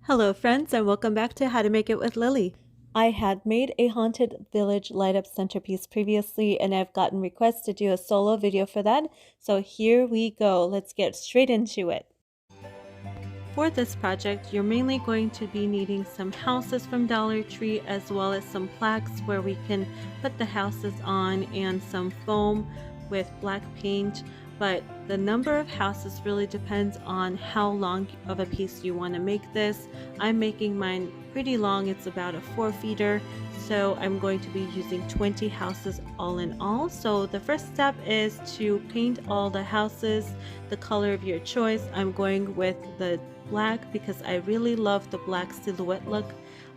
Hello friends, and welcome back to How to Make It with Lily. I had made a haunted village light up centerpiece previously, and I've gotten requests to do a solo video for that. So here we go. Let's get straight into it. For this project, you're mainly going to be needing some houses from Dollar Tree, as well as some plaques where we can put the houses on, and some foam with black paint. But the number of houses really depends on how long of a piece you want to make this. I'm making mine pretty long. It's about a 4-feeder, so I'm going to be using 20 houses all in all. So the first step is to paint all the houses the color of your choice. I'm going with the black because I really love the black silhouette look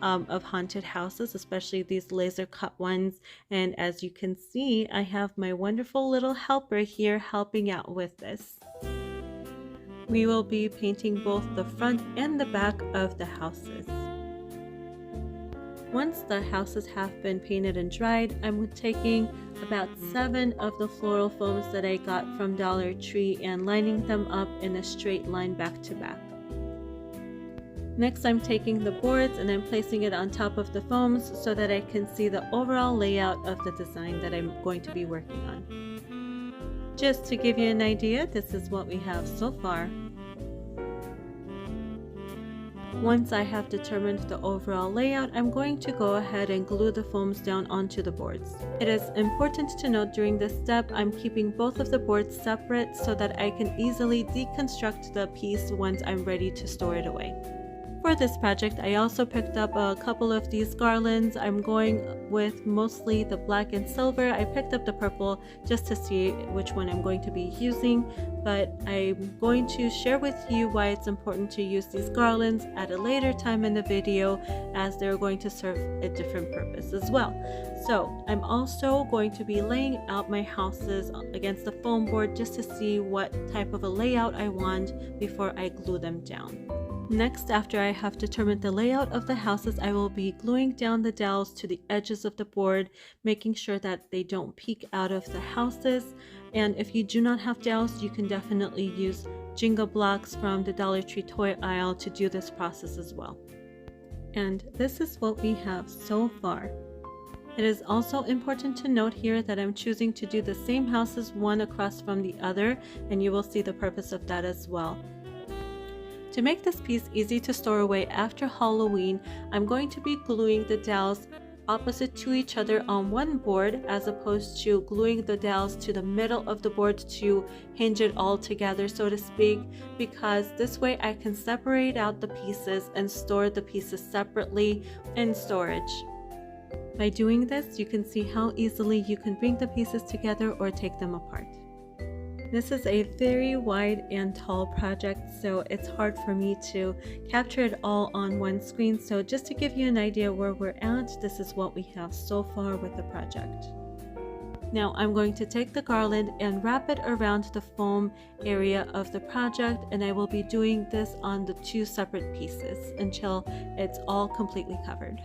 of haunted houses, especially these laser cut ones. And as you can see, I have my wonderful little helper here helping out with this. We will be painting both the front and the back of the houses. Once the houses have been painted and dried, I'm taking about 7 of the floral foams that I got from Dollar Tree and lining them up in a straight line back to back. Next, I'm taking the boards and I'm placing it on top of the foams so that I can see the overall layout of the design that I'm going to be working on. Just to give you an idea, this is what we have so far. Once I have determined the overall layout, I'm going to go ahead and glue the foams down onto the boards. It is important to note during this step, I'm keeping both of the boards separate so that I can easily deconstruct the piece once I'm ready to store it away. For this project, I also picked up a couple of these garlands. I'm going with mostly the black and silver. I picked up the purple just to see which one I'm going to be using, but I'm going to share with you why it's important to use these garlands at a later time in the video, as they're going to serve a different purpose as well. So I'm also going to be laying out my houses against the foam board just to see what type of a layout I want before I glue them down. Next, after I have determined the layout of the houses, I will be gluing down the dowels to the edges of the board, making sure that they don't peek out of the houses. And if you do not have dowels, you can definitely use Jenga blocks from the Dollar Tree toy aisle to do this process as well. And this is what we have so far. It is also important to note here that I'm choosing to do the same houses one across from the other, and you will see the purpose of that as well. To make this piece easy to store away after Halloween, I'm going to be gluing the dowels opposite to each other on one board, as opposed to gluing the dowels to the middle of the board to hinge it all together, so to speak, because this way I can separate out the pieces and store the pieces separately in storage. By doing this, you can see how easily you can bring the pieces together or take them apart. This is a very wide and tall project, so it's hard for me to capture it all on one screen. So just to give you an idea where we're at, this is what we have so far with the project. Now I'm going to take the garland and wrap it around the foam area of the project, and I will be doing this on the 2 separate pieces until it's all completely covered.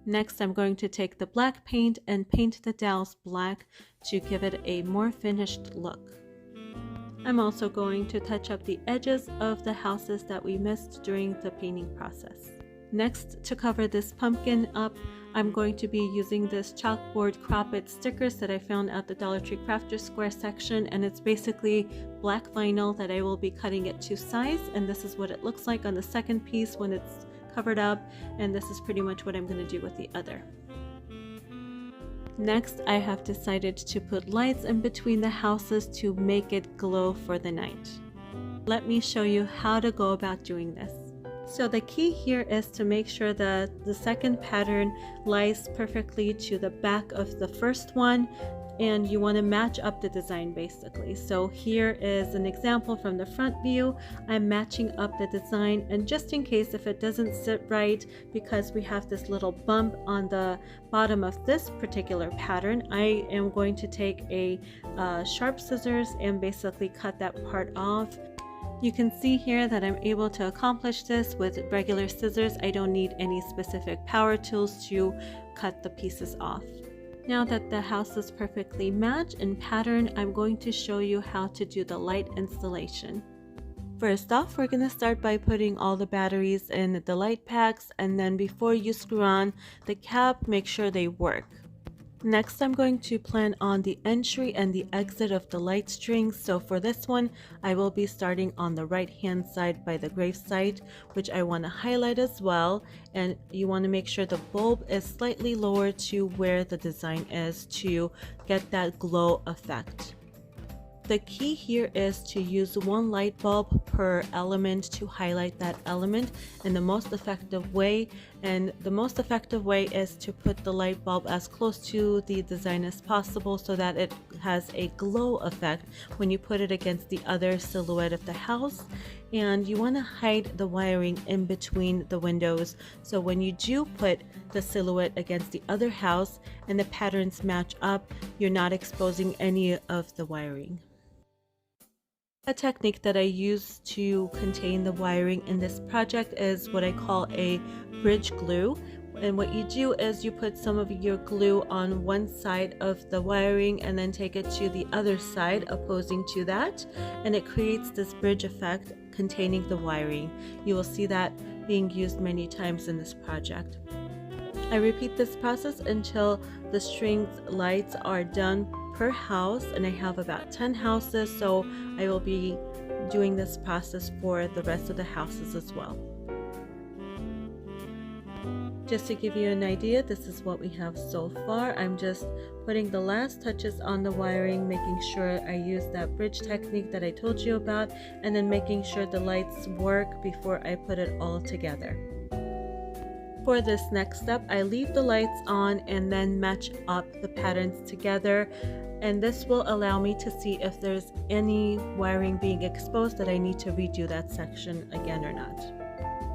Next, I'm going to take the black paint and paint the dowels black to give it a more finished look. I'm also going to touch up the edges of the houses that we missed during the painting process. Next, to cover this pumpkin up, I'm going to be using this chalkboard crop it stickers that I found at the Dollar Tree Crafter Square section, and it's basically black vinyl that I will be cutting it to size, and this is what it looks like on the second piece when it's covered up, and this is pretty much what I'm going to do with the other. Next, I have decided to put lights in between the houses to make it glow for the night. Let me show you how to go about doing this. So the key here is to make sure that the second pattern lies perfectly to the back of the first one, and you want to match up the design basically. So here is an example from the front view. I'm matching up the design, and just in case if it doesn't sit right because we have this little bump on the bottom of this particular pattern, I am going to take a sharp scissors and basically cut that part off. You can see here that I'm able to accomplish this with regular scissors. I don't need any specific power tools to cut the pieces off. Now that the house is perfectly matched in pattern, I'm going to show you how to do the light installation. First off, we're going to start by putting all the batteries in the light packs, and then before you screw on the cap, make sure they work. Next, I'm going to plan on the entry and the exit of the light strings. So for this one, I will be starting on the right hand side by the grave site, which I want to highlight as well. And you want to make sure the bulb is slightly lower to where the design is to get that glow effect. The key here is to use one light bulb per element to highlight that element in the most effective way. And the most effective way is to put the light bulb as close to the design as possible so that it has a glow effect when you put it against the other silhouette of the house. And you want to hide the wiring in between the windows, so when you do put the silhouette against the other house and the patterns match up, you're not exposing any of the wiring. A technique that I use to contain the wiring in this project is what I call a bridge glue. And what you do is you put some of your glue on one side of the wiring and then take it to the other side opposing to that, and it creates this bridge effect containing the wiring. You will see that being used many times in this project. I repeat this process until the strings lights are done per house, and I have about 10 houses, so I will be doing this process for the rest of the houses as well. Just to give you an idea, this is what we have so far. I'm just putting the last touches on the wiring, making sure I use that bridge technique that I told you about, and then making sure the lights work before I put it all together. For this next step, I leave the lights on and then match up the patterns together, and this will allow me to see if there's any wiring being exposed that I need to redo that section again or not.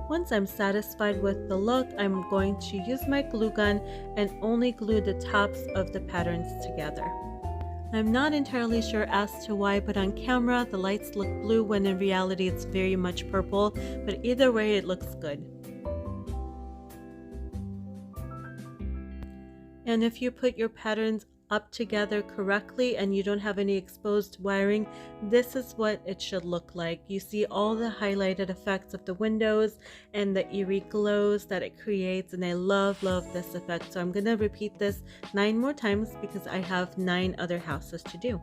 Once I'm satisfied with the look, I'm going to use my glue gun and only glue the tops of the patterns together. I'm not entirely sure as to why, but on camera the lights look blue when in reality it's very much purple, but either way it looks good. And if you put your patterns up together correctly and you don't have any exposed wiring, this is what it should look like. You see all the highlighted effects of the windows and the eerie glows that it creates, and I love this effect. So I'm gonna repeat this 9 more times because I have 9 other houses to do.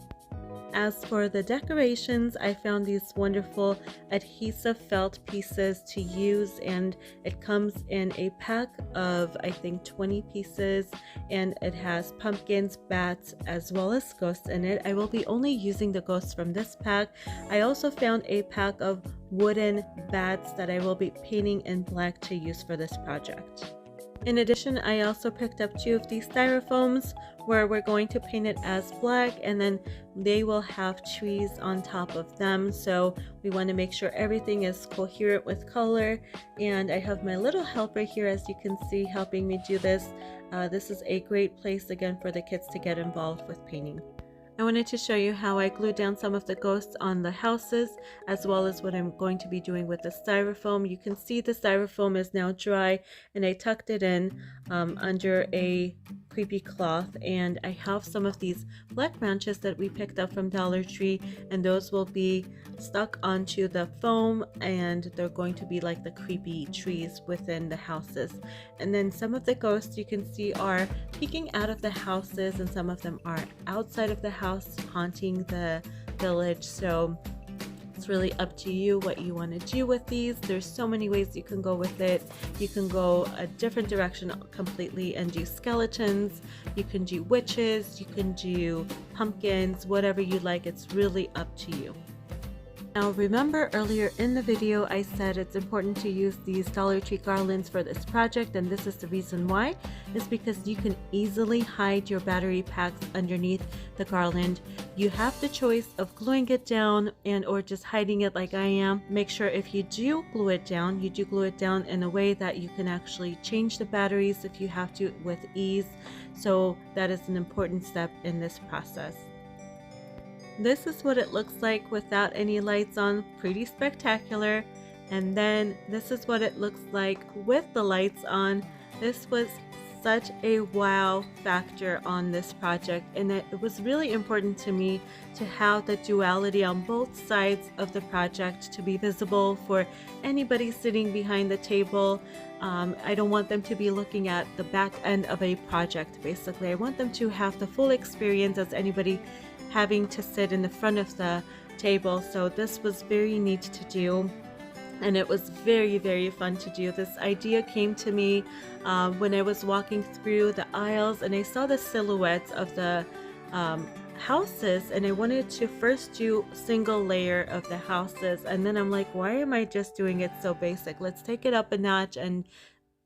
As for the decorations, I found these wonderful adhesive felt pieces to use, and it comes in a pack of I think 20 pieces, and it has pumpkins, bats, as well as ghosts in it. I will be only using the ghosts from this pack. I also found a pack of wooden bats that I will be painting in black to use for this project. In addition, I also picked up 2 of these styrofoams where we're going to paint it as black, and then they will have trees on top of them. So we want to make sure everything is coherent with color. And I have my little helper here, as you can see, helping me do this. This is a great place again for the kids to get involved with painting. I wanted to show you how I glued down some of the ghosts on the houses, as well as what I'm going to be doing with the styrofoam. You can see the styrofoam is now dry, and I tucked it in under a creepy cloth, and I have some of these black branches that we picked up from Dollar Tree, and those will be stuck onto the foam, and they're going to be like the creepy trees within the houses. And then some of the ghosts you can see are peeking out of the houses, and some of them are outside of the house haunting the village. So it's really up to you what you want to do with these. There's so many ways you can go with it. You can go a different direction completely and do skeletons. You can do witches. You can do pumpkins, whatever you like. It's really up to you. Now remember, earlier in the video I said it's important to use these Dollar Tree garlands for this project, and this is the reason why. Is because you can easily hide your battery packs underneath the garland. You have the choice of gluing it down and or just hiding it like I am. Make sure if you do glue it down, you do glue it down in a way that you can actually change the batteries if you have to with ease. So that is an important step in this process. This is what it looks like without any lights on. Pretty spectacular. And then this is what it looks like with the lights on. This was such a wow factor on this project, and it was really important to me to have the duality on both sides of the project to be visible for anybody sitting behind the table. I don't want them to be looking at the back end of a project, basically. I want them to have the full experience as anybody having to sit in the front of the table. So this was very neat to do. And it was very, very fun to do. This idea came to me when I was walking through the aisles and I saw the silhouettes of the houses, and I wanted to first do single layer of the houses, and then I'm like, why am I just doing it so basic? Let's take it up a notch and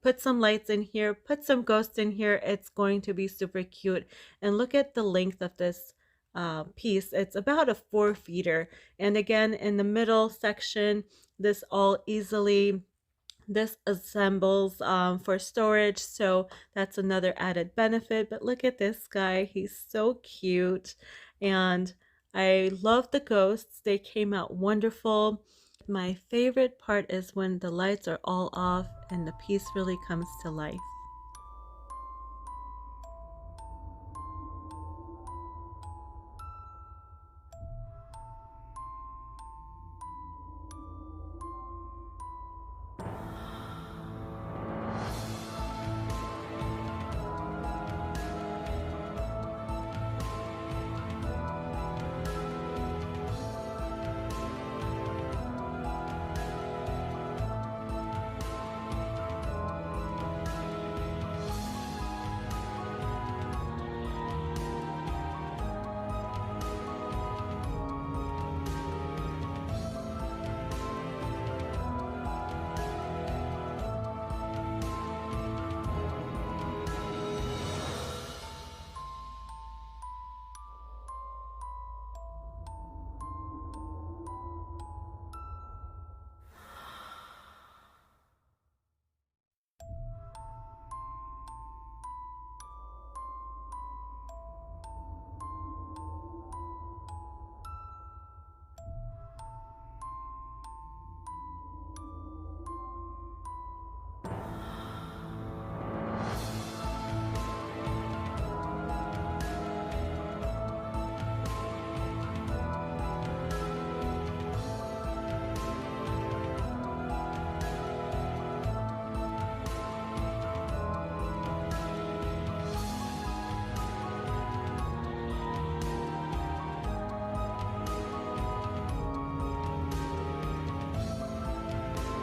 put some lights in here, put some ghosts in here. It's going to be super cute. And look at the length of this piece. It's about a 4-feeter. And again, in the middle section, this all easily disassembles for storage. So that's another added benefit. But look at this guy. He's so cute. And I love the ghosts. They came out wonderful. My favorite part is when the lights are all off and the piece really comes to life.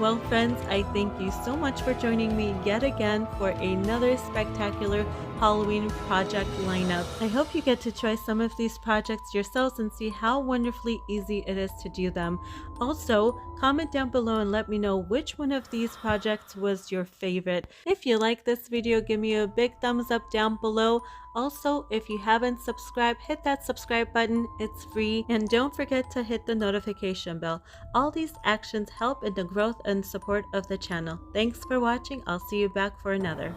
Well, friends, I thank you so much for joining me yet again for another spectacular Halloween project lineup. I hope you get to try some of these projects yourselves and see how wonderfully easy it is to do them. Also, comment down below and let me know which one of these projects was your favorite. If you like this video, give me a big thumbs up down below. Also, if you haven't subscribed, hit that subscribe button. It's free. And don't forget to hit the notification bell. All these actions help in the growth and support of the channel. Thanks for watching. I'll see you back for another.